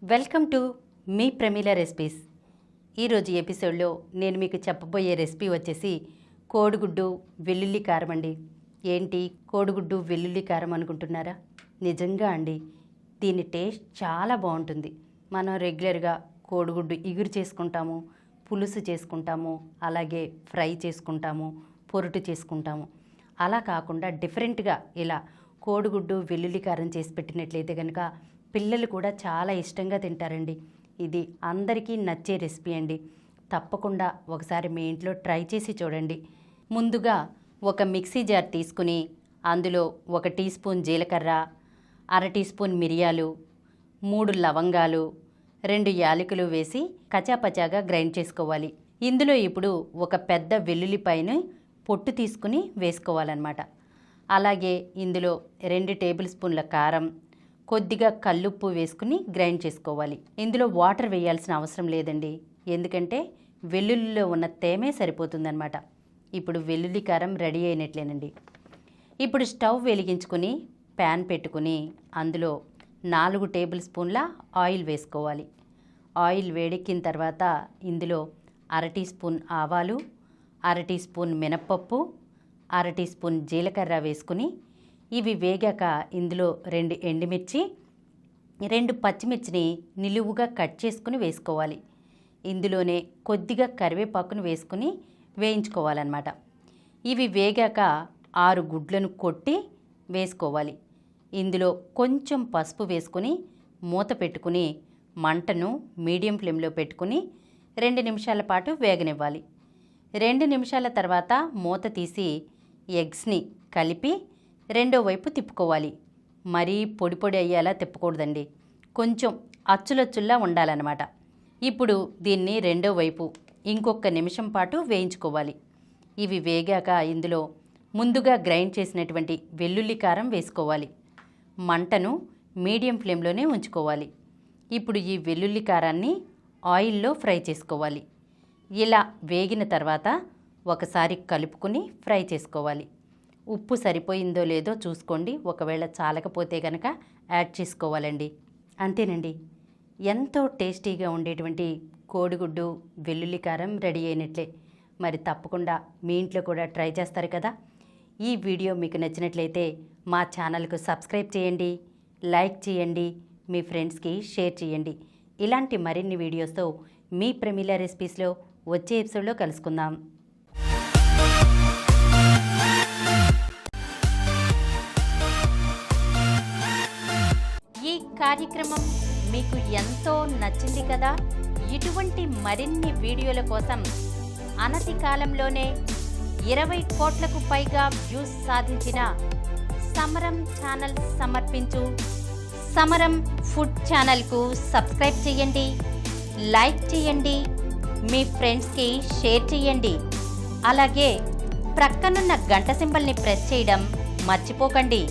Welcome to me Pramila recipes. ఈరోజు ఎపిసోడ్లో నేను మీకు చెప్పబోయే రెసిపీ వచ్చేసి కోడిగుడ్డు వెల్లుల్లి కారం అండి. ఏంటి కోడిగుడ్డు వెల్లుల్లి కారం అనుకుంటున్నారా? నిజంగా అండి, దీని టేస్ట్ చాలా బాగుంటుంది. మనం రెగ్యులర్గా కోడిగుడ్డు ఇగురు చేసుకుంటాము, పులుసు చేసుకుంటాము, అలాగే ఫ్రై చేసుకుంటాము, పొరుటు చేసుకుంటాము. అలా కాకుండా డిఫరెంట్గా ఇలా కోడిగుడ్డు వెల్లుల్లి కారం చేసి పెట్టినట్లయితే కనుక పిల్లలు కూడా చాలా ఇష్టంగా తింటారండి. ఇది అందరికీ నచ్చే రెసిపీ అండి. తప్పకుండా ఒకసారి మీ ఇంట్లో ట్రై చేసి చూడండి. ముందుగా ఒక మిక్సీ జార్ తీసుకుని అందులో 1 టీ స్పూన్ జీలకర్ర, 1/2 టీ స్పూన్ మిరియాలు, 3 లవంగాలు, 2 యాలకులు వేసి కచాపచాగా గ్రైండ్ చేసుకోవాలి. ఇందులో ఇప్పుడు ఒక పెద్ద వెల్లుల్లిపాయని పొట్టు తీసుకుని వేసుకోవాలన్నమాట. అలాగే ఇందులో 2 టేబుల్ స్పూన్ల కారం, కొద్దిగా కల్లుప్పు వేసుకుని గ్రైండ్ చేసుకోవాలి. ఇందులో వాటర్ వేయాల్సిన అవసరం లేదండి, ఎందుకంటే వెల్లుల్లిలో ఉన్న తేమే సరిపోతుందన్నమాట. ఇప్పుడు వెల్లుల్లి కారం రెడీ అయినట్లేనండి. ఇప్పుడు స్టవ్ వెలిగించుకుని ప్యాన్ పెట్టుకుని అందులో 4 టేబుల్ స్పూన్ల ఆయిల్ వేసుకోవాలి. ఆయిల్ వేడెక్కిన తర్వాత ఇందులో 1/2 టీ స్పూన్ ఆవాలు, 1/2 టీ స్పూన్ మినప్పప్పు, 1/2 టీ స్పూన్ జీలకర్ర వేసుకుని ఇవి వేగాక ఇందులో 2 ఎండుమిర్చి, 2 పచ్చిమిర్చిని నిలువుగా కట్ చేసుకుని వేసుకోవాలి. ఇందులోనే కొద్దిగా కరివేపాకును వేసుకుని వేయించుకోవాలన్నమాట. ఇవి వేగాక 6 గుడ్లను కొట్టి వేసుకోవాలి. ఇందులో కొంచెం పసుపు వేసుకుని మూత పెట్టుకుని మంటను మీడియం ఫ్లేమ్లో పెట్టుకుని 2 నిమిషాల పాటు వేగనివ్వాలి. 2 నిమిషాల తర్వాత మూత తీసి ఎగ్స్ని కలిపి రెండో వైపు తిప్పుకోవాలి. మరీ పొడి పొడి అయ్యేలా తిప్పకూడదండి, కొంచెం అచ్చులచ్చుల్లా ఉండాలన్నమాట. ఇప్పుడు దీన్ని రెండో వైపు ఇంకొక నిమిషం పాటు వేయించుకోవాలి. ఇవి వేగాక ఇందులో ముందుగా గ్రైండ్ చేసినటువంటి వెల్లుల్లి కారం వేసుకోవాలి. మంటను మీడియం ఫ్లేమ్లోనే ఉంచుకోవాలి. ఇప్పుడు ఈ వెల్లుల్లి కారాన్ని ఆయిల్లో ఫ్రై చేసుకోవాలి. ఇలా వేగిన తర్వాత ఒకసారి కలుపుకుని ఫ్రై చేసుకోవాలి. ఉప్పు సరిపోయిందో లేదో చూసుకోండి, ఒకవేళ చాలకపోతే కనుక యాడ్ చేసుకోవాలండి. అంతేనండి, ఎంతో టేస్టీగా ఉండేటువంటి కోడిగుడ్డు వెల్లుల్లి కారం రెడీ అయినట్లే. మరి తప్పకుండా మీ ఇంట్లో కూడా ట్రై చేస్తారు కదా. ఈ వీడియో మీకు నచ్చినట్లయితే మా ఛానల్కు సబ్స్క్రైబ్ చేయండి, లైక్ చేయండి, మీ ఫ్రెండ్స్కి షేర్ చేయండి. ఇలాంటి మరిన్ని వీడియోస్తో మీ ప్రమీల రెసిపీస్లో వచ్చే ఎపిసోడ్లో కలుసుకుందాం. ఈ కార్యక్రమం మీకు ఎంతో నచ్చింది కదా. ఇటువంటి మరిన్ని వీడియోల కోసం అనతి కాలంలోనే 20 కోట్లకు పైగా వ్యూస్ సాధించిన సమరం ఛానల్ సమర్పించు సమరం ఫుడ్ ఛానల్కు సబ్స్క్రైబ్ చేయండి, లైక్ చేయండి, మీ ఫ్రెండ్స్కి షేర్ చేయండి. అలాగే ప్రక్కనున్న గంట సింబల్ని ప్రెస్ చేయడం మర్చిపోకండి.